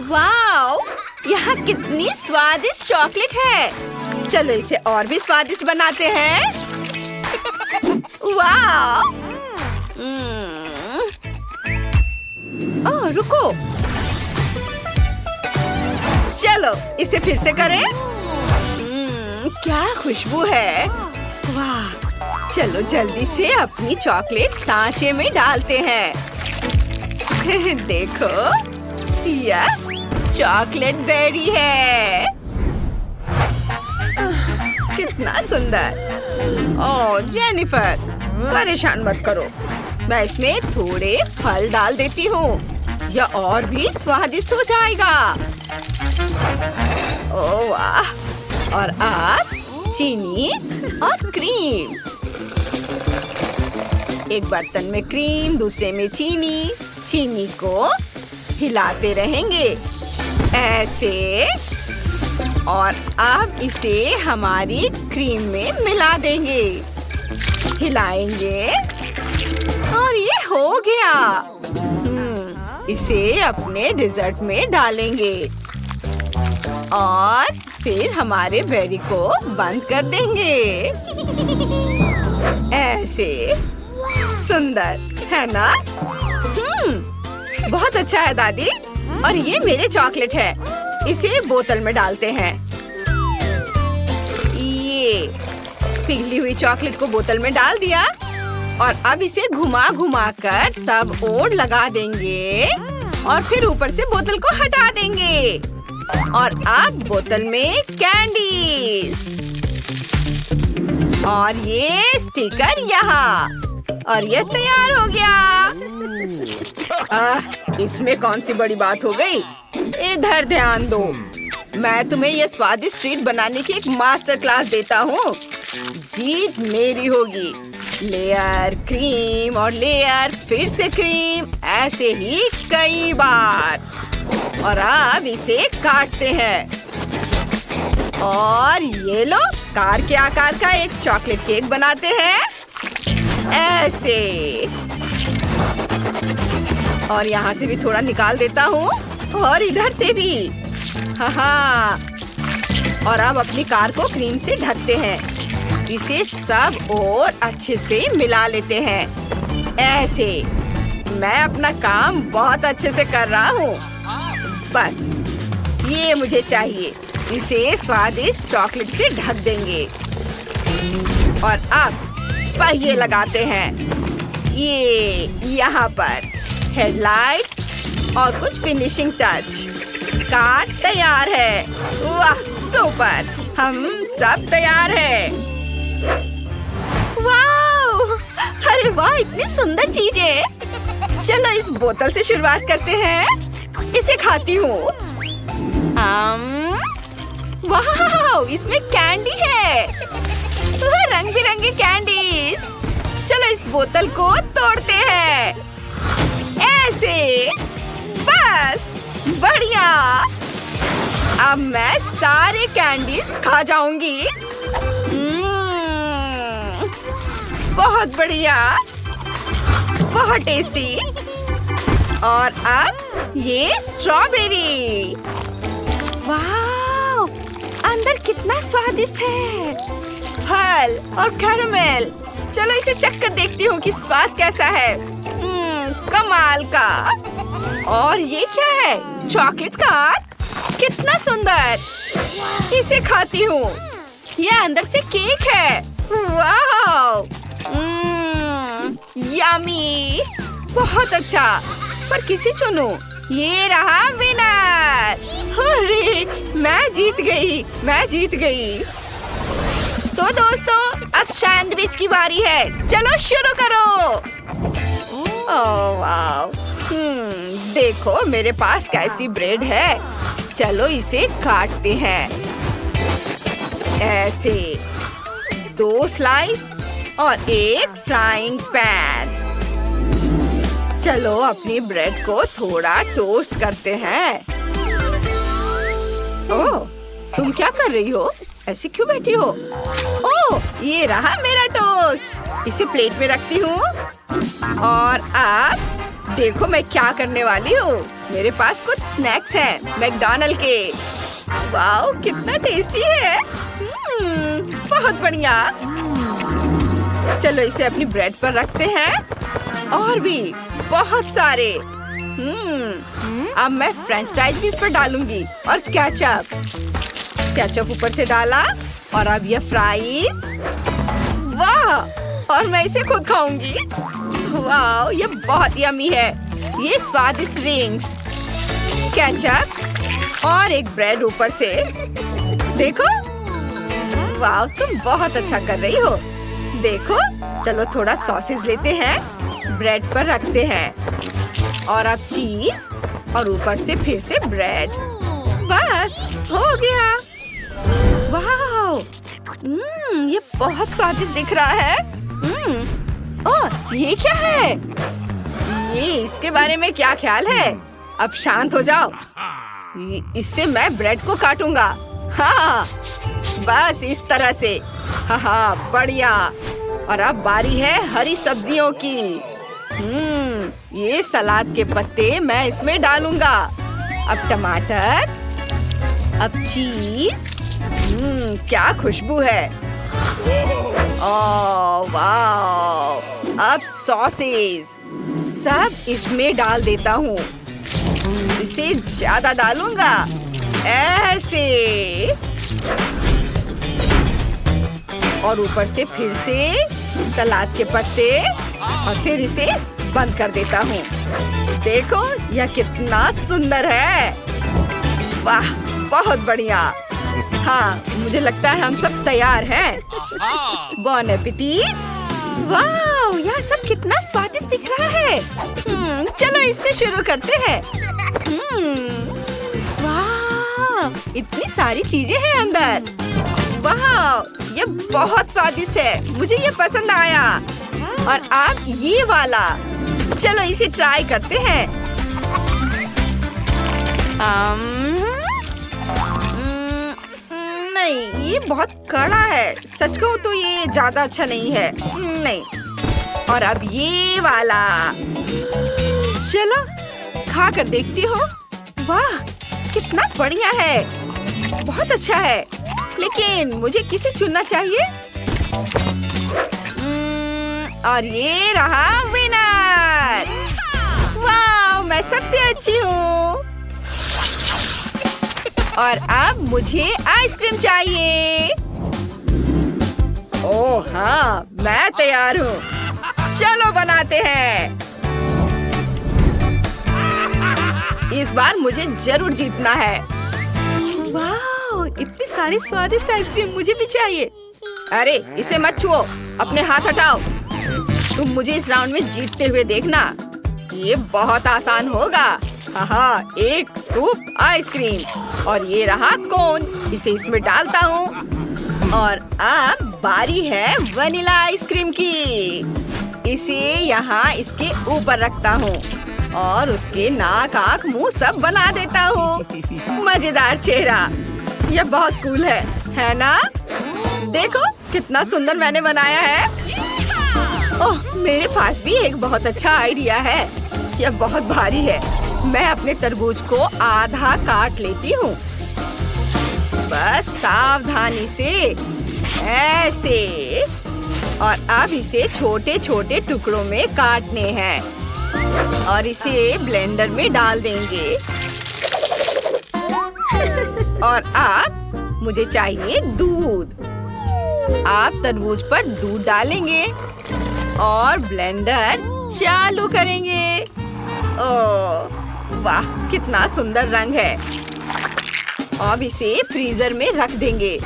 वाव! यहाँ कितनी स्वादिष्ट चॉकलेट है। चलो इसे और भी स्वादिष्ट बनाते हैं। वाव! ओह, रुको। चलो इसे फिर से करें। क्या खुशबू है। वाह! चलो जल्दी से अपनी चॉकलेट सांचे में डालते हैं। देखो, यह चॉकलेट बेरी है। कितना सुंदर। ओह जेनिफर, परेशान मत करो। मैं इसमें थोड़े फल डाल देती हूँ। यह और भी स्वादिष्ट हो जाएगा। ओह वाह! और अब चीनी और क्रीम। एक बर्तन में क्रीम, दूसरे में चीनी। चीनी को हिलाते रहेंगे ऐसे। और अब इसे हमारी क्रीम में मिला देंगे। हिलाएंगे और ये हो गया। इसे अपने डेजर्ट में डालेंगे और फिर हमारे बेरी को बंद कर देंगे ऐसे। सुंदर है ना? बहुत अच्छा है दादी। और ये मेरे चॉकलेट है। इसे बोतल में डालते हैं। ये पिघली हुई चॉकलेट को बोतल में डाल दिया और अब इसे घुमा घुमा कर सब ओर लगा देंगे और फिर ऊपर से बोतल को हटा देंगे। और अब बोतल में कैंडीज और ये स्टिकर यहाँ। और ये तैयार हो गया। इसमें कौन सी बड़ी बात हो गई। इधर ध्यान दो। मैं तुम्हें यह स्वादिष्ट ट्रीट बनाने की एक मास्टर क्लास देता हूँ। जीत मेरी होगी। लेयर क्रीम और लेयर फिर से क्रीम, ऐसे ही कई बार। और अब इसे काटते हैं। और ये लो, कार के आकार का एक चॉकलेट केक बनाते हैं ऐसे। और यहाँ से भी थोड़ा निकाल देता हूँ और इधर से भी। हाँ। और अब अपनी कार को क्रीम से ढकते हैं। इसे सब और अच्छे से मिला लेते हैं ऐसे। मैं अपना काम बहुत अच्छे से कर रहा हूँ। बस ये मुझे चाहिए। इसे स्वादिष्ट चॉकलेट से ढक देंगे। और अब पहिए लगाते हैं। ये यहाँ पर हेडलाइट्स और कुछ फिनिशिंग टच। कार तैयार है। वाह सुपर! हम सब तैयार हैं। वाह! अरे वाह, इतनी सुंदर चीजें। चलो इस बोतल से शुरुआत करते हैं। इसे खाती हूँ। वाह! इसमें कैंडी है। रंग बिरंगे कैंडीज। चलो इस बोतल को तोड़ते हैं ऐसे। बस बढ़िया। अब मैं सारे कैंडीज खा जाऊंगी। बहुत बढ़िया, बहुत टेस्टी। और अब ये स्ट्रॉबेरी। वाह! अंदर कितना स्वादिष्ट है। फल और कैरमेल। चलो इसे चख कर देखती हूँ कि स्वाद कैसा है। कमाल का। और ये क्या है? Chocolate car. कितना सुंदर। इसे खाती हूँ। ये अंदर से केक है। वाह! यम्मी। बहुत अच्छा। पर किसे चुनूं? ये रहा विनर। अरे मैं जीत गई, मैं जीत गई। तो दोस्तों, अब सैंडविच की बारी है। चलो शुरू करो। ओह वाव! देखो मेरे पास कैसी ब्रेड है। चलो इसे काटते हैं ऐसे। 2 स्लाइस और एक फ्राइंग पैन। चलो अपनी ब्रेड को थोड़ा टोस्ट करते हैं। ओह, तुम क्या कर रही हो? ऐसे क्यों बैठी हो? ओह, ये रहा मेरा टोस्ट। इसे प्लेट में रखती हूँ। और अब देखो मैं क्या करने वाली हूँ। मेरे पास कुछ स्नैक्स हैं मैकडॉनल्ड के। वाओ कितना टेस्टी है। बहुत बढ़िया। चलो इसे अपनी ब्रेड पर रखते हैं और भी बहुत सारे। अब मैं फ्रेंच फ्राइज भी इस पर डालूंगी और केचप ऊपर से डाला और अब ये फ्राइज। वाह, और मैं इसे खुद खाऊंगी। वाह ये बहुत यम्मी है। ये स्वादिष्ट रिंग्स, केचप और एक ब्रेड ऊपर से। देखो, वाह तुम बहुत अच्छा कर रही हो। देखो, चलो थोड़ा सॉसेज लेते हैं, ब्रेड पर रखते हैं और अब चीज और ऊपर से फिर से ब्रेड। बस हो गया। वाह, ये बहुत स्वादिष्ट दिख रहा है। ये क्या है? ये इसके बारे में क्या ख्याल है? अब शांत हो जाओ। इससे मैं ब्रेड को काटूंगा। हाँ, बस इस तरह से। हाँ, बढ़िया। और अब बारी है हरी सब्जियों की। ये सलाद के पत्ते मैं इसमें डालूंगा। अब टमाटर, अब चीज। क्या खुशबू है। ओह वाह, अब सॉसेज सब इसमें डाल देता हूँ। इसे ज्यादा डालूंगा, ऐसे। और ऊपर से फिर से सलाद के पत्ते और फिर इसे बंद कर देता हूँ। देखो यह कितना सुंदर है। वाह बहुत बढ़िया। हाँ, मुझे लगता है हम सब तैयार हैं। बॉन एपेटिट। वाह, यह सब कितना स्वादिष्ट दिख रहा है। चलो इससे शुरू करते हैं। वाह, इतनी सारी चीजें हैं अंदर। वाह, ये बहुत स्वादिष्ट है। मुझे ये पसंद आया। और आप ये वाला। चलो इसे ट्राई करते हैं। नहीं, ये बहुत कड़ा है। सच कहूँ तो ये ज्यादा अच्छा नहीं है। नहीं। और अब ये वाला। चलो खा कर देखती हूँ। वाह कितना बढ़िया है। बहुत अच्छा है। लेकिन मुझे किसे चुनना चाहिए? और ये रहा विनर। वाह, मैं सबसे अच्छी हूँ। और अब मुझे आइसक्रीम चाहिए। ओह हाँ, मैं तैयार हूँ। चलो बनाते हैं। इस बार मुझे जरूर जीतना है। वाह, इतनी सारी स्वादिष्ट आइसक्रीम मुझे भी चाहिए। अरे इसे मत छुओ, अपने हाथ हटाओ। तुम मुझे इस राउंड में जीतते हुए देखना। ये बहुत आसान होगा। हाँ, एक स्कूप आइसक्रीम और ये रहा कोन। इसे इसमें डालता हूँ। और अब बारी है वनीला आइसक्रीम की। इसे यहाँ इसके ऊपर रखता हूँ और उसके नाक, आँख, मुंह सब बना देता हूँ। मजेदार चेहरा। यह बहुत कूल है ना? देखो कितना सुंदर मैंने बनाया है। ओह, मेरे पास भी एक बहुत अच्छा आइडिया है। यह बहुत भारी है। मैं अपने तरबूज को आधा काट लेती हूँ। बस सावधानी से, ऐसे। और अब इसे छोटे छोटे टुकड़ों में काटने हैं और इसे ब्लेंडर में डाल देंगे। और अब मुझे चाहिए दूध। आप तरबूज पर दूध डालेंगे और ब्लेंडर चालू करेंगे। ओह वाह, कितना सुंदर रंग है। अब इसे फ्रीजर में रख देंगे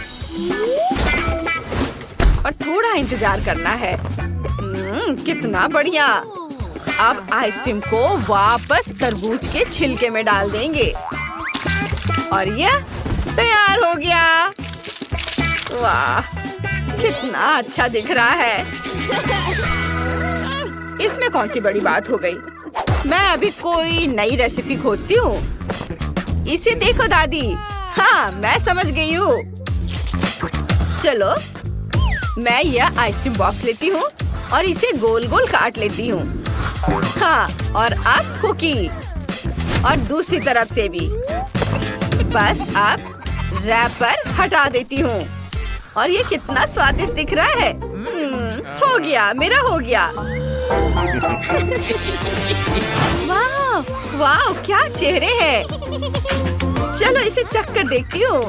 और थोड़ा इंतजार करना है। कितना बढ़िया। अब आइसक्रीम को वापस तरबूज के छिलके में डाल देंगे और यह तैयार हो गया। वाह, कितना अच्छा दिख रहा है। इसमें कौन सी बड़ी बात हो गई। मैं अभी कोई नई रेसिपी खोजती हूँ। इसे देखो दादी। हाँ, मैं समझ गई हूँ। चलो मैं यह आइसक्रीम बॉक्स लेती हूँ और इसे गोल गोल काट लेती हूँ। हाँ, और अब कुकी और दूसरी तरफ से भी। बस अब रैपर हटा देती हूँ और ये कितना स्वादिष्ट दिख रहा है। हो गया, मेरा हो गया। वाह वाह, क्या चेहरे हैं। चलो इसे चख कर देखती हूँ।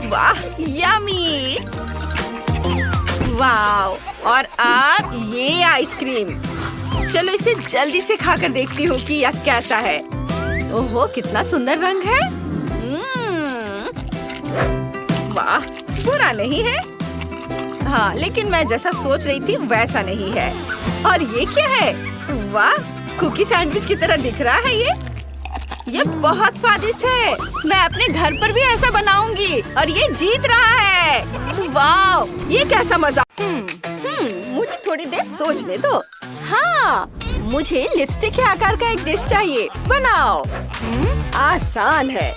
वाह, यमी। वाह, और अब ये आइसक्रीम। चलो इसे जल्दी से खाकर देखती हूँ कि यह कैसा है। ओहो, कितना सुंदर रंग है। वाह, बुरा नहीं है। हाँ, लेकिन मैं जैसा सोच रही थी वैसा नहीं है। और ये क्या है? वाह, कुकी सैंडविच की तरह दिख रहा है ये बहुत स्वादिष्ट है। मैं अपने घर पर भी ऐसा बनाऊंगी और ये जीत रहा है। वाह, ये कैसा मजा। मुझे थोड़ी देर सोचने दो। हाँ, मुझे लिपस्टिक के आकार का एक डिश चाहिए। बनाओ। आसान है।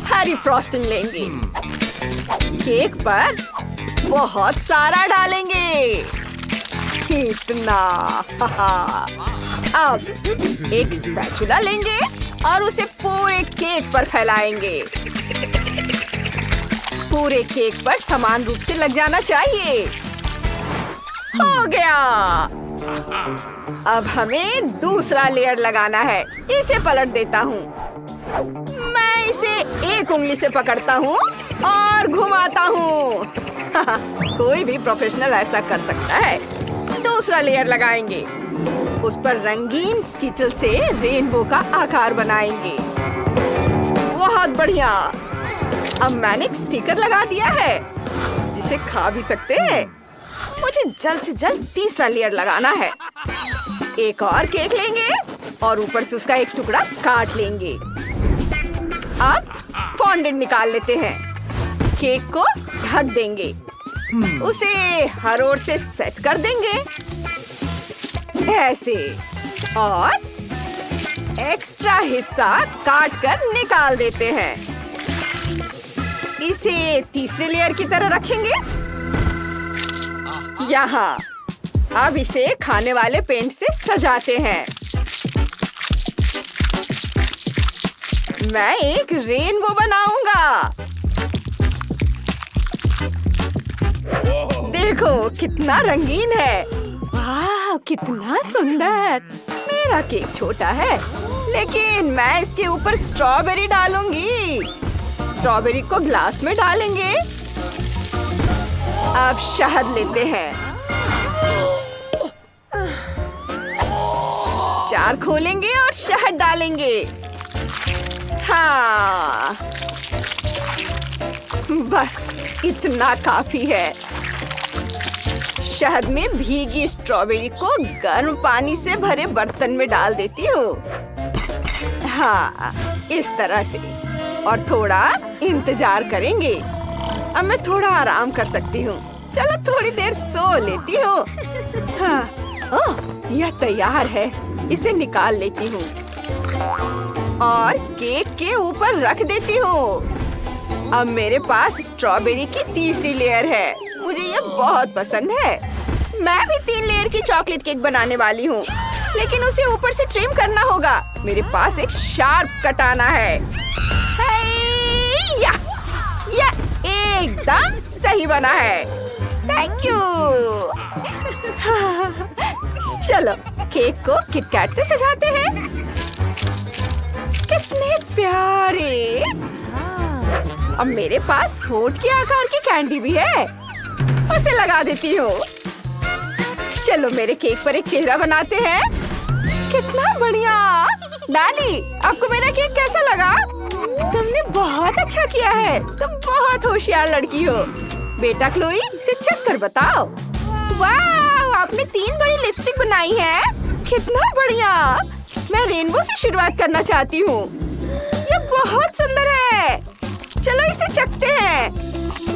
हरी फ्रॉस्टिंग लेंगे, केक पर बहुत सारा डालेंगे। इतना। अब एक स्पैचुला लेंगे और उसे पूरे केक पर फैलाएंगे। पूरे केक पर समान रूप से लग जाना चाहिए। हो गया। अब हमें दूसरा लेयर लगाना है। इसे पलट देता हूँ। मैं इसे एक उंगली से पकड़ता हूँ और घुमाता हूँ। कोई भी प्रोफेशनल ऐसा कर सकता है। दूसरा लेयर लगाएंगे। उस पर रंगीन स्किटल से रेनबो का आकार बनाएंगे। बहुत बढ़िया। अब मैंने एक स्टिकर लगा दिया है जिसे खा भी सकते हैं। मुझे जल्द से जल्द तीसरा लेयर लगाना है। एक और केक लेंगे और ऊपर से उसका एक टुकड़ा काट लेंगे। अब फॉन्डेंट निकाल लेते हैं। केक को ढक देंगे। उसे हर ओर से सेट कर देंगे ऐसे, और एक्स्ट्रा हिस्सा काट कर निकाल देते हैं। इसे तीसरे लेयर की तरह रखेंगे यहाँ। अब इसे खाने वाले पेंट से सजाते हैं। मैं एक रेनबो बनाऊंगा। देखो कितना रंगीन है। वाह, कितना सुंदर। मेरा केक छोटा है, लेकिन मैं इसके ऊपर स्ट्रॉबेरी डालूंगी। स्ट्रॉबेरी को ग्लास में डालेंगे। अब शहद लेते हैं। जार खोलेंगे और शहद डालेंगे। हाँ, बस इतना काफी है। शहद में भीगी स्ट्रॉबेरी को गर्म पानी से भरे बर्तन में डाल देती हूँ। हाँ, इस तरह से। और थोड़ा इंतजार करेंगे। अब मैं थोड़ा आराम कर सकती हूँ। चलो थोड़ी देर सो लेती हूँ। हाँ, ओह, यह तैयार है। इसे निकाल लेती हूँ और केक के ऊपर रख देती हूँ। अब मेरे पास स्ट्रॉबेरी की तीसरी लेयर है। मुझे ये बहुत पसंद है। मैं भी 3 लेयर की चॉकलेट केक बनाने वाली हूँ, लेकिन उसे ऊपर से ट्रिम करना होगा। मेरे पास एक शार्प कटाना है। या एकदम सही बना है। Thank you. चलो केक को किटकैट से सजाते हैं। कितने प्यारे। अब मेरे पास होंठ के आकार की कैंडी भी है। उसे लगा देती हूँ। चलो मेरे केक पर एक चेहरा बनाते हैं। कितना बढ़िया। दादी, आपको मेरा केक कैसा लगा? तुमने बहुत अच्छा किया है। तुम बहुत होशियार लड़की हो। बेटा क्लोई, इसे चख कर बताओ। वाह, आपने 3 बड़ी लिपस्टिक बनाई है। कितना बढ़िया। मैं रेनबो से शुरुआत करना चाहती हूँ। ये बहुत सुंदर है। चलो इसे चखते हैं।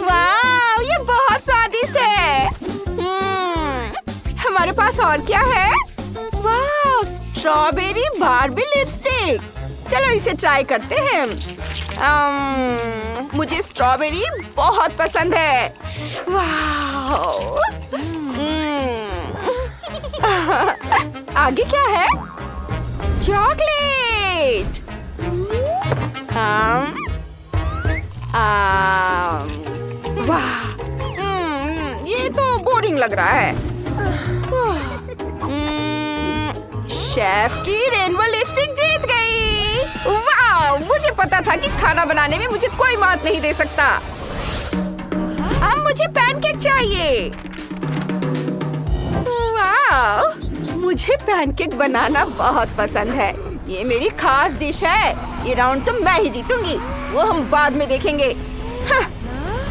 वाह, ये बहुत स्वादिष्ट है। हमारे पास और क्या है? वाह, स्ट्रॉबेरी बार्बी लिपस्टिक। चलो इसे ट्राई करते हैं। मुझे स्ट्रॉबेरी बहुत पसंद है। वाह, आगे क्या है? चॉकलेट। वाह, ये तो बोरिंग लग रहा है। शेफ की रेनबो लिपस्टिक जीत गई। वाह, मुझे पता था कि खाना बनाने में मुझे कोई मात नहीं दे सकता। अब मुझे पैनकेक चाहिए। वाह, मुझे पैनकेक बनाना बहुत पसंद है। ये मेरी खास डिश है। ये राउंड तो मैं ही जीतूंगी, वो हम बाद में देखेंगे।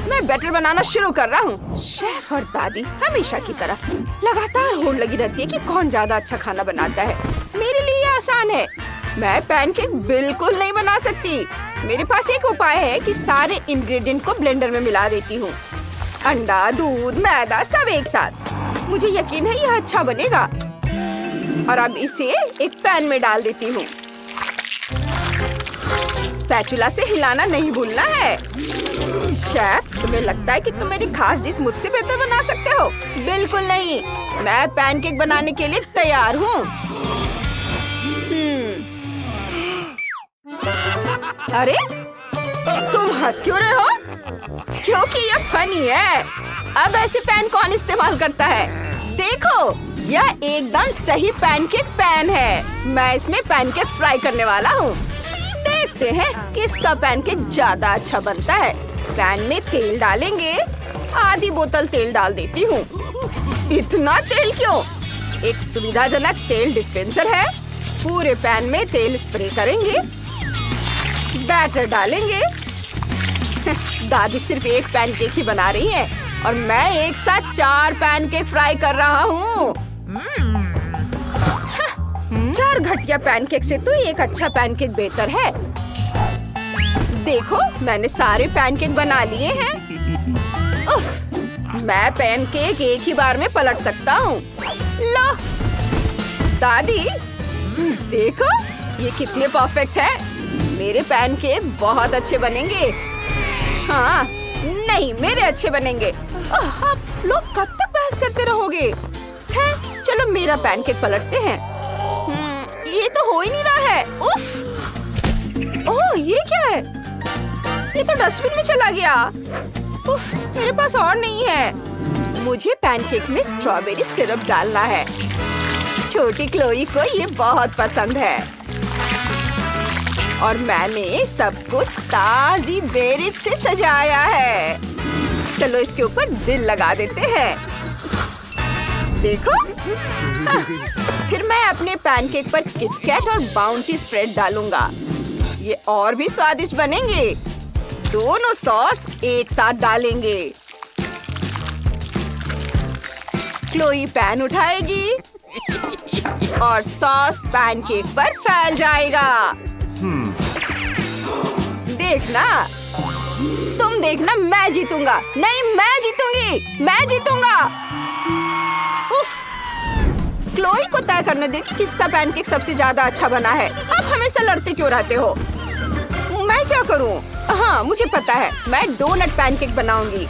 मैं बैटर बनाना शुरू कर रहा हूँ। शेफ और दादी हमेशा की तरह लगातार होड़ लगी रहती है कि कौन ज्यादा अच्छा खाना बनाता है। मेरे लिए ये आसान है। मैं पैनकेक बिल्कुल नहीं बना सकती। मेरे पास एक उपाय है कि सारे इंग्रेडिएंट को ब्लेंडर में मिला देती हूँ। अंडा, दूध, मैदा सब एक साथ। मुझे यकीन है यह अच्छा बनेगा। और अब इसे एक पैन में डाल देती हूँ। स्पैचुला से हिलाना नहीं भूलना है। शेफ, तुम्हें लगता है कि तुम मेरी खास डिश मुझसे बेहतर बना सकते हो? बिल्कुल नहीं। मैं पैनकेक बनाने के लिए तैयार हूँ। अरे, तुम हंस क्यों रहे हो? क्योंकि ये फनी है। अब ऐसे पैन कौन इस्तेमाल करता है? देखो, यह एकदम सही पैनकेक पैन है। मैं इसमें पैनकेक फ्राई करने वाला हूँ। देखते हैं किसका पैनकेक ज्यादा अच्छा बनता है। पैन में तेल डालेंगे। आधी बोतल तेल डाल देती हूँ। इतना तेल क्यों? एक सुविधाजनक तेल डिस्पेंसर है। पूरे पैन में तेल स्प्रे करेंगे। बैटर डालेंगे। दादी सिर्फ एक पैनकेक ही बना रही है और मैं एक साथ 4 पैनकेक फ्राई कर रहा हूँ। 4 घटिया पैनकेक से तो एक अच्छा पैनकेक बेहतर है। देखो, मैंने सारे पैनकेक बना लिए हैं। उफ, मैं पैनकेक एक ही बार में पलट सकता हूँ। लो, दादी, देखो ये कितने परफेक्ट है। मेरे पैनकेक बहुत अच्छे बनेंगे। हाँ, नहीं, मेरे अच्छे बनेंगे। आप लोग कब तक बहस करते रहोगे? खैर, चलो मेरा पैनकेक पलटते हैं। ये तो हो ही नहीं रहा है। उफ! ओह, ये क्या है? ये तो डस्टबिन में चला गया। उफ, मेरे पास और नहीं है। मुझे पैनकेक में स्ट्रॉबेरी सिरप डालना है। छोटी क्लोई को ये बहुत पसंद है। और मैंने सब कुछ ताजी बेरीज से सजाया है। चलो इसके ऊपर दिल लगा देते हैं। देखो, फिर मैं अपने पैनकेक पर किटकैट और बाउंटी स्प्रेड डालूंगा। ये और भी स्वादिष्ट बनेंगे। दोनों सॉस एक साथ डालेंगे। क्लोई पैन उठाएगी और सॉस पैनकेक पर फैल जाएगा। देखना, तुम देखना, मैं जीतूंगा। नहीं, मैं जीतूंगी, मैं जीतूंगा। उफ! क्लोई को तय करने दे कि किसका पैनकेक सबसे ज्यादा अच्छा बना है। आप हमेशा लड़ते क्यों रहते हो? मैं क्या करूं? हाँ, मुझे पता है। मैं डोनट पैनकेक बनाऊंगी।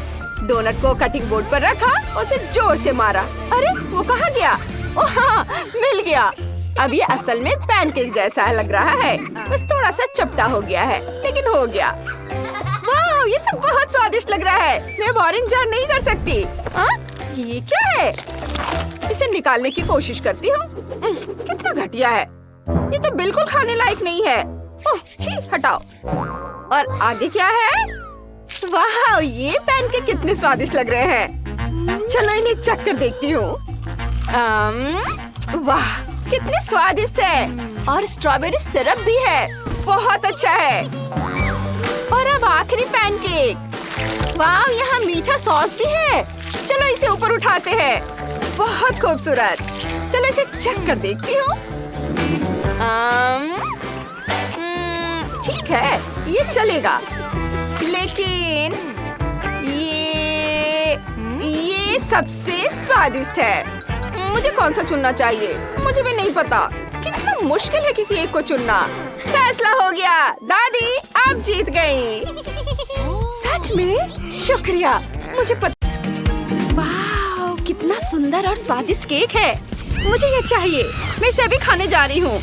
डोनट को कटिंग बोर्ड पर रखा, उसे जोर से मारा। अरे, वो कहाँ गया? ओह हाँ, मिल गया। अब ये असल में पैनकेक जैसा लग रहा है, बस थोड़ा सा चपटा हो गया है, लेकिन हो गया। वाह, ये सब बहुत स्वादिष्ट लग रहा है। मैं और इंतजार नहीं कर सकती। ये क्या है? इसे निकालने की कोशिश करती हूँ। कितना घटिया है। ये तो बिल्कुल खाने लायक नहीं है। ओह, छी, हटाओ। और आगे क्या है? वाह, ये पैनकेक कितने स्वादिष्ट लग रहे हैं। चलो इन्हें चख कर देखती हूँ। वाह, कितने स्वादिष्ट है। और स्ट्रॉबेरी सिरप भी है। बहुत अच्छा है। और अब आखिरी पैनकेक। वाह, यहाँ मीठा सॉस भी है। चलो इसे ऊपर उठाते हैं। बहुत खूबसूरत। चलो इसे चख कर देखती हूँ। ठीक है, ये चलेगा, लेकिन ये सबसे स्वादिष्ट है। मुझे कौन सा चुनना चाहिए? मुझे भी नहीं पता। कितना मुश्किल है किसी एक को चुनना। फैसला हो गया। दादी, आप जीत गई। सच में? शुक्रिया। मुझे पता। वाह, कितना सुंदर और स्वादिष्ट केक है। मुझे ये चाहिए। मैं इसे अभी खाने जा रही हूँ।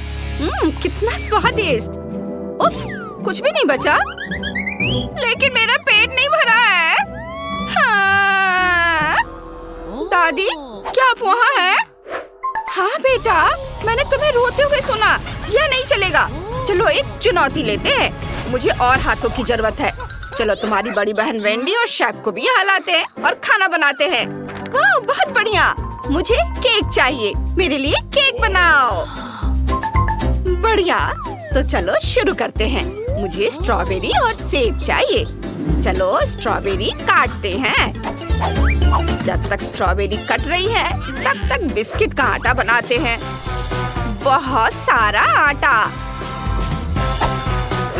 कितना स्वादिष्ट। उफ, कुछ भी नहीं बचा। लेकिन मेरा पेट नहीं भरा है। हाँ। दादी, क्या आप वहाँ हैं? हाँ बेटा, मैंने तुम्हें रोते हुए सुना। यह नहीं चलेगा। चलो एक चुनौती लेते हैं। मुझे और हाथों की जरूरत है। चलो तुम्हारी बड़ी बहन वेंडी और शेफ को भी यहाँ लाते हैं और खाना बनाते हैं। वाह, बहुत बढ़िया। मुझे केक चाहिए। मेरे लिए केक बनाओ। बढ़िया, तो चलो शुरू करते हैं। मुझे स्ट्रॉबेरी और सेब चाहिए। चलो स्ट्रॉबेरी काटते हैं। जब तक स्ट्रॉबेरी कट रही है तब तक बिस्किट का आटा बनाते हैं। बहुत सारा आटा।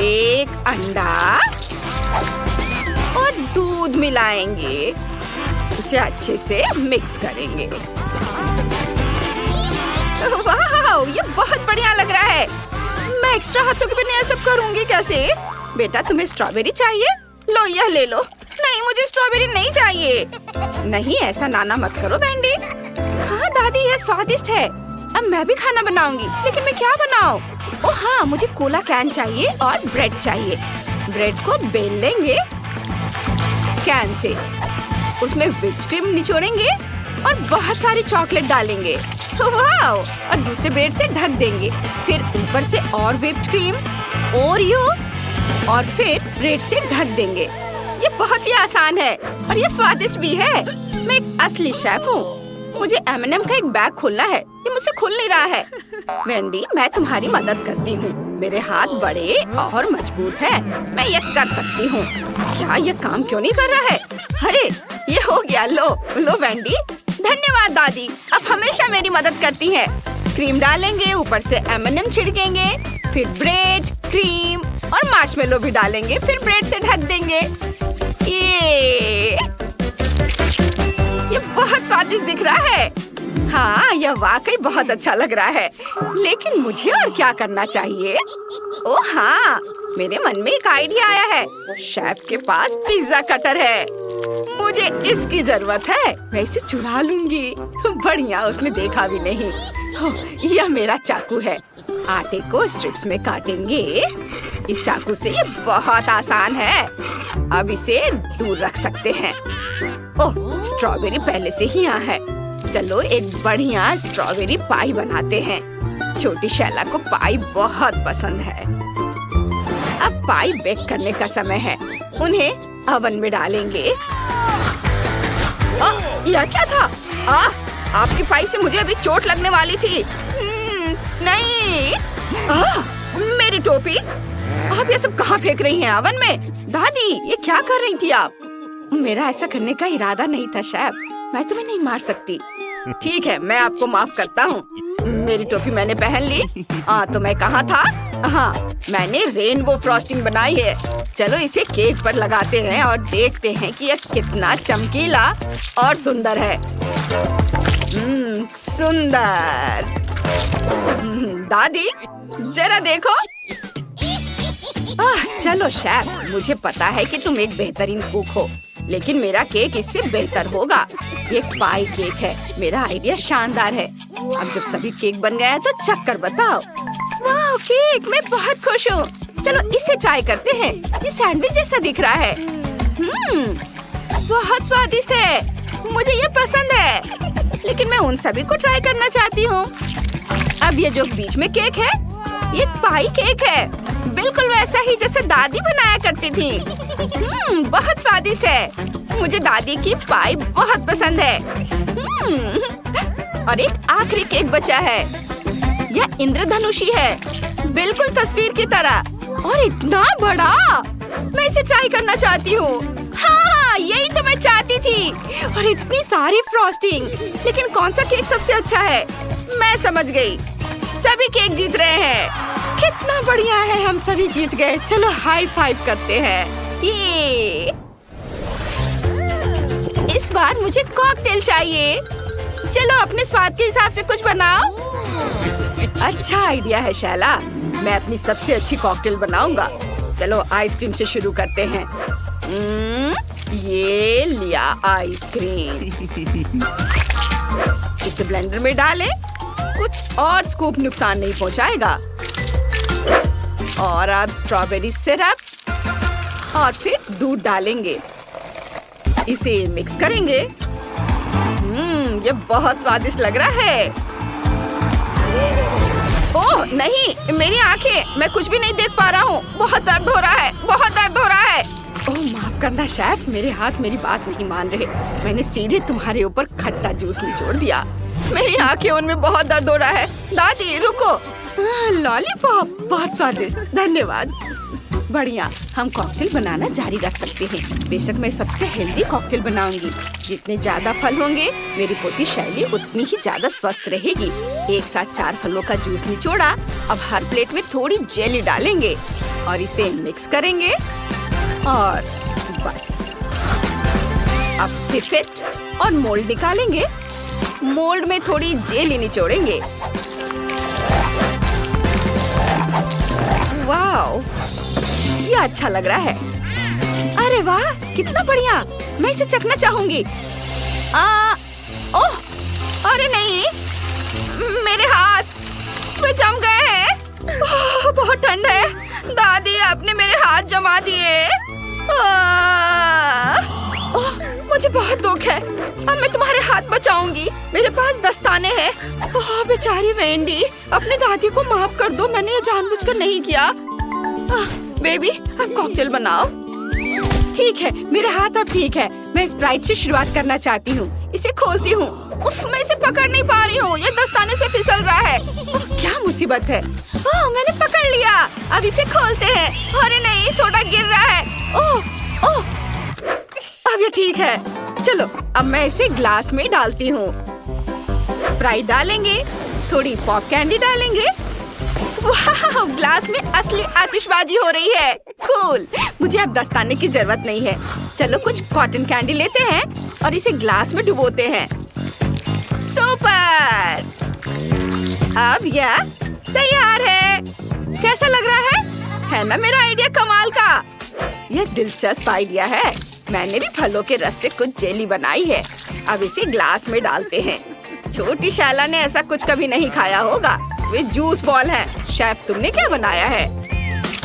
एक अंडा और दूध मिलाएंगे। इसे अच्छे से मिक्स करेंगे। वाह, ये बहुत बढ़िया लग रहा है। मैं एक्स्ट्रा हाथों के बिना ये सब करूंगी कैसे? बेटा, तुम्हें स्ट्रॉबेरी चाहिए? लो, यह ले लो। नहीं, मुझे स्ट्रॉबेरी नहीं चाहिए। नहीं, ऐसा नाना मत करो वेंडी। हाँ दादी, यह स्वादिष्ट है। अब मैं भी खाना बनाऊंगी, लेकिन मैं क्या बनाऊं? ओह हाँ, मुझे कोला कैन चाहिए और ब्रेड चाहिए। ब्रेड को बेल लेंगे कैन से, उसमें व्हिप्ड क्रीम निचोड़ेंगे और बहुत सारी चॉकलेट डालेंगे। वाह! और दूसरे ब्रेड से ढक देंगे। फिर ऊपर से और व्हिप्ड क्रीम, ओरियो और फिर ब्रेड से ढक देंगे। ये बहुत ही आसान है और ये स्वादिष्ट भी है। मैं एक असली शेफ हूँ। मुझे M&M का एक बैग खोलना है। ये मुझसे खुल नहीं रहा है। वेंडी, मैं तुम्हारी मदद करती हूँ। मेरे हाथ बड़े और मजबूत हैं। मैं ये कर सकती हूँ। क्या ये काम क्यों नहीं कर रहा है? अरे, ये हो गया। लो लो वेंडी। धन्यवाद दादी, अब हमेशा मेरी मदद करती हैं। क्रीम डालेंगे, ऊपर से M&M छिड़केंगे, फिर ब्रेड, क्रीम और मार्शमेलो भी डालेंगे, फिर ब्रेड से ढक देंगे। ये बहुत स्वादिष्ट दिख रहा है। हाँ, यह वाकई बहुत अच्छा लग रहा है। लेकिन मुझे और क्या करना चाहिए? ओह हाँ, मेरे मन में एक आइडिया आया है। शेफ के पास पिज्जा कटर है। मुझे इसकी जरूरत है। मैं इसे चुरा लूंगी। बढ़िया, उसने देखा भी नहीं। यह मेरा चाकू है। आटे को स्ट्रिप्स में काटेंगे। इस चाकू से ये बहुत आसान है। अब इसे दूर रख सकते हैं। ओह, स्ट्रॉबेरी पहले से ही यहाँ है। चलो एक बढ़िया स्ट्रॉबेरी पाई बनाते हैं। छोटी शैला को पाई बहुत पसंद है। अब पाई बेक करने का समय है। उन्हें ओवन में डालेंगे। यह क्या था? आपकी पाई से मुझे अभी चोट लगने वाली थी। नहीं। मेरी टोपी। आप ये सब कहाँ फेंक रही हैं? ओवन में? दादी, ये क्या कर रही थी आप? मेरा ऐसा करने का इरादा नहीं था शेफ। मैं तुम्हें नहीं मार सकती। ठीक है, मैं आपको माफ करता हूँ। मेरी टोपी मैंने पहन ली। तो मैं कहाँ था? हाँ, मैंने रेनबो फ्रॉस्टिंग बनाई है। चलो इसे केक पर लगाते हैं और देखते हैं कि यह कितना चमकीला और सुंदर है। सुंदर। दादी, जरा देखो। चलो शेफ, मुझे पता है कि तुम एक बेहतरीन कुक हो, लेकिन मेरा केक इससे बेहतर होगा। ये पाई केक है। मेरा आइडिया शानदार है। अब जब सभी केक बन गया है तो चक्कर बताओ। वाह, केक! मैं बहुत खुश हूँ। चलो इसे ट्राई करते हैं। ये सैंडविच जैसा दिख रहा है। बहुत स्वादिष्ट है। मुझे ये पसंद है। लेकिन मैं उन सभी को ट्राई करना चाहती हूँ। अब ये जो बीच में केक है, ये पाई केक है। बिल्कुल वैसा ही जैसे दादी बनाया करती थी। बहुत स्वादिष्ट है। मुझे दादी की पाई बहुत पसंद है। और एक आखिरी केक बचा है। यह इंद्रधनुषी है, बिल्कुल तस्वीर की तरह और इतना बड़ा। मैं इसे ट्राई करना चाहती हूँ। हाँ, यही तो मैं चाहती थी। और इतनी सारी फ्रॉस्टिंग। लेकिन कौन सा केक सबसे अच्छा है? मैं समझ गई। सभी केक जीत रहे हैं। कितना बढ़िया है, हम सभी जीत गए। चलो हाई फाइव करते हैं। ये इस बार मुझे कॉकटेल चाहिए। चलो अपने स्वाद के हिसाब से कुछ बनाओ। अच्छा आइडिया है शैला। मैं अपनी सबसे अच्छी कॉकटेल बनाऊंगा। चलो आइसक्रीम से शुरू करते हैं। ये लिया आइसक्रीम। इसे ब्लेंडर में डालें कुछ और स्कूप नुकसान नहीं पहुंचाएगा। और अब स्ट्रॉबेरी सिरप और फिर दूध डालेंगे। इसे मिक्स करेंगे। ये बहुत स्वादिष्ट लग रहा है। ओह नहीं, मेरी आंखें, मैं कुछ भी नहीं देख पा रहा हूँ। बहुत दर्द हो रहा है, बहुत दर्द हो रहा है। ओह माफ करना शेफ, मेरे हाथ मेरी बात नहीं मान रहे। मैंने सीधे तुम्हारे ऊपर खट्टा जूस निचोड़ दिया। मेरी आंखें, उनमें बहुत दर्द हो रहा है। दादी रुको। लॉलीपॉप बहुत स्वादिष्ट, धन्यवाद। बढ़िया, हम कॉकटेल बनाना जारी रख सकते हैं। बेशक मैं सबसे हेल्दी कॉकटेल बनाऊंगी। जितने ज्यादा फल होंगे, मेरी पोती शैली उतनी ही ज्यादा स्वस्थ रहेगी। एक साथ 4 फलों का जूस निचोड़ा। अब हर प्लेट में थोड़ी जेली डालेंगे और इसे मिक्स करेंगे और बस। अब पिपेट और मोल्ड निकालेंगे। मोल्ड में थोड़ी जेली निचोड़ेंगे। वाओ, ये अच्छा लग रहा है। अरे वाह, कितना बढ़िया। मैं इसे चखना चाहूंगी। ओह, अरे नहीं, मेरे हाथ वे जम गए हैं। बहुत ठंड है। दादी, आपने मेरे हाथ जमा दिए। ओह, मुझे बहुत दुख है। अब मैं तुम्हारे हाथ बचाऊंगी। मेरे पास दस्ताने हैं। ओह बेचारी वेंडी, अपनी दादी को माफ कर दो। मैंने ये जानबूझकर नहीं किया। बेबी, अब कॉकटेल बनाओ। ठीक है, मेरे हाथ अब ठीक है। मैं स्प्राइट से शुरुआत करना चाहती हूँ। इसे खोलती हूँ। उफ, मैं इसे पकड़ नहीं पा रही हूँ। ये दस्ताने से फिसल रहा है। क्या मुसीबत है। मैंने पकड़ लिया। अब इसे खोलते हैं। अरे नहीं, सोडा गिर रहा है। ओह, अब ये ठीक है। चलो, अब मैं इसे ग्लास में डालती हूँ। स्प्राइट डालेंगे, थोड़ी पॉप कैंडी डालेंगे। वाह, ग्लास में असली आतिशबाजी हो रही है। कूल। मुझे अब दस्ताने की जरूरत नहीं है। चलो कुछ कॉटन कैंडी लेते हैं और इसे ग्लास में डुबोते हैं। सुपर। अब यह तैयार है। कैसा लग रहा है ना मेरा आइडिया कमाल का? यह दिलचस्प आइडिया है। मैंने भी फलों के रस से कुछ जेली बनाई है। अब इसे ग्लास में डालते हैं। छोटी शैला ने ऐसा कुछ कभी नहीं खाया होगा। वे जूस बॉल है। शेफ, तुमने क्या बनाया है?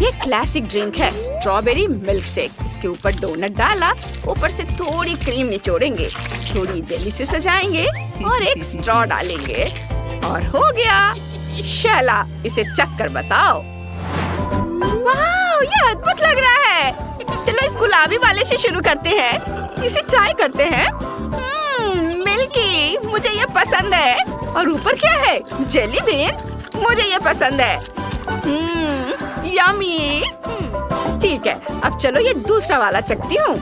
ये क्लासिक ड्रिंक है, स्ट्रॉबेरी मिल्क शेक। इसके ऊपर डोनट डाला, ऊपर से थोड़ी क्रीम निचोड़ेंगे, थोड़ी जेली से सजाएंगे और एक स्ट्रॉ डालेंगे और हो गया। शैला, इसे चख कर बताओ। वाह, ये अद्भुत लग रहा है। चलो इस गुलाबी वाले से शुरू करते हैं। इसे ट्राई करते हैं। मिल्की, मुझे ये पसंद है। और ऊपर क्या है? Jelly beans. मुझे ये पसंद है। यम्मी। ठीक है, अब चलो ये दूसरा वाला चखती हूँ।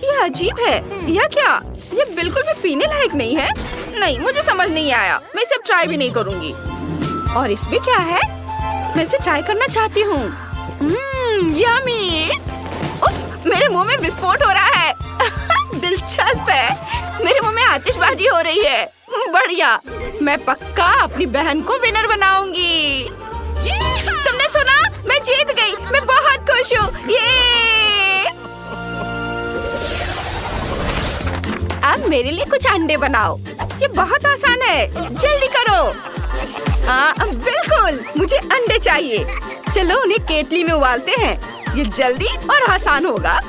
ये अजीब है। यह क्या? ये बिल्कुल भी पीने लायक नहीं है। नहीं, मुझे समझ नहीं आया। मैं इसे ट्राई भी नहीं करूँगी। और इसमें क्या है? मैं इसे ट्राई करना चाहती हूँ। यम्मी। मेरे मुंह में विस्फोट हो रहा है। दिलचस्प है। मेरे मुंह में आतिशबाजी हो रही है। बढ़िया, मैं पक्का अपनी बहन को विनर बनाऊंगी। तुमने सुना? मैं जीत गई। मैं बहुत खुश हूँ। ये अब मेरे लिए कुछ अंडे बनाओ। ये बहुत आसान है। जल्दी करो। बिल्कुल, मुझे अंडे चाहिए। चलो उन्हें केतली में उबालते हैं। ये जल्दी और आसान होगा।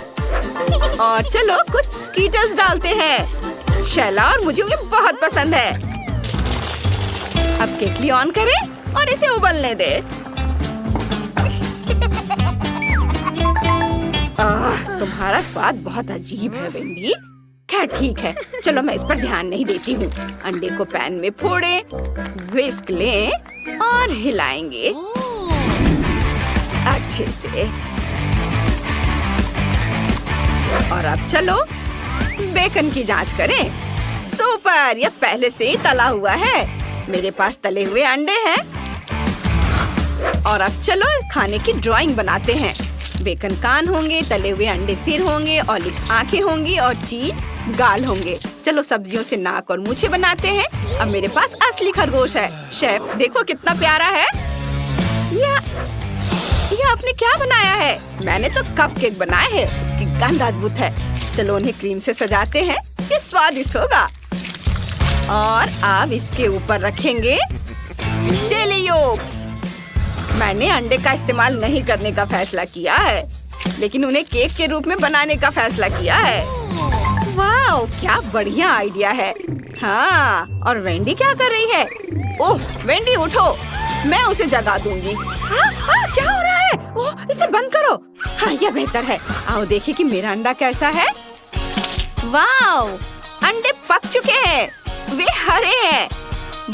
और चलो कुछ स्कीटल्स डालते हैं। शैला और मुझे ये बहुत पसंद है। अब केतली ऑन करें और इसे उबलने दे। तुम्हारा स्वाद बहुत अजीब है वेंडी। खैर ठीक है, चलो मैं इस पर ध्यान नहीं देती हूँ। अंडे को पैन में फोड़ें, व्हिस्क लें और हिलाएंगे अच्छे से। और अब चलो बेकन की जांच करें। सुपर, यह पहले से ही तला हुआ है। मेरे पास तले हुए अंडे हैं। और अब चलो खाने की ड्राइंग बनाते हैं। बेकन कान होंगे, तले हुए अंडे सिर होंगे, ऑलिव्स आंखें होंगी और चीज गाल होंगे। चलो सब्जियों से नाक और मूछें बनाते हैं। अब मेरे पास असली खरगोश है। शेफ देखो कितना प्यारा है। यह आपने क्या बनाया है? मैंने तो कपकेक बनाए हैं। उसकी गंध अद्भुत है। चलो उन्हें क्रीम से सजाते हैं। ये स्वादिष्ट होगा। और अब इसके ऊपर रखेंगे जेली योक्स। मैंने अंडे का इस्तेमाल नहीं करने का फैसला किया है, लेकिन उन्हें केक के रूप में बनाने का फैसला किया है। वाह, क्या बढ़िया आइडिया है। हाँ, और वेंडी क्या कर रही है? ओह, वेंडी उठो, मैं उसे जगा दूंगी। क्या हो रहा है? ओह, इसे बंद करो। हाँ, यह बेहतर है। आओ देखिए कि मेरा अंडा कैसा है। वाह, अंडे पक चुके हैं। वे हरे हैं।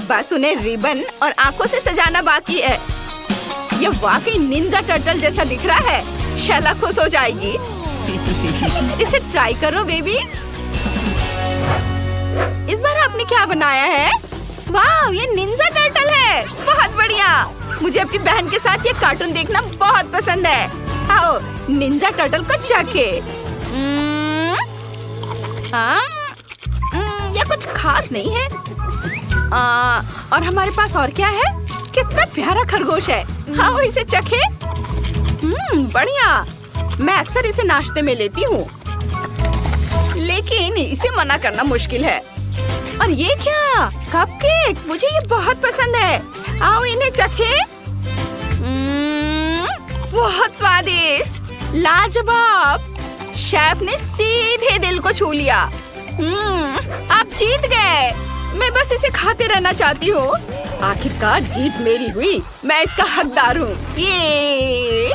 बस उन्हें रिबन और आंखों से सजाना बाकी है। यह वाकई निंजा टर्टल जैसा दिख रहा है। शैला खुश हो जाएगी। इसे ट्राई करो बेबी। इस बार आपने क्या बनाया है? वाह, ये निंजा टर्टल है। बहुत बढ़िया। मुझे अपनी बहन के साथ ये कार्टून देखना बहुत पसंद है। आओ निंजा टर्टल को चखे। यह कुछ खास नहीं है। और हमारे पास और क्या है? कितना प्यारा खरगोश है। आओ इसे चखे। बढ़िया। मैं अक्सर इसे नाश्ते में लेती हूँ, लेकिन इसे मना करना मुश्किल है। और ये क्या? कपकेक। मुझे ये बहुत पसंद है। आओ इन्हें चखे। बहुत स्वादिष्ट, लाजवाब। शेफ ने सीधे दिल को छू लिया। आप जीत गए। मैं बस इसे खाते रहना चाहती हूँ। आखिरकार जीत मेरी हुई। मैं इसका हकदार हूँ। ये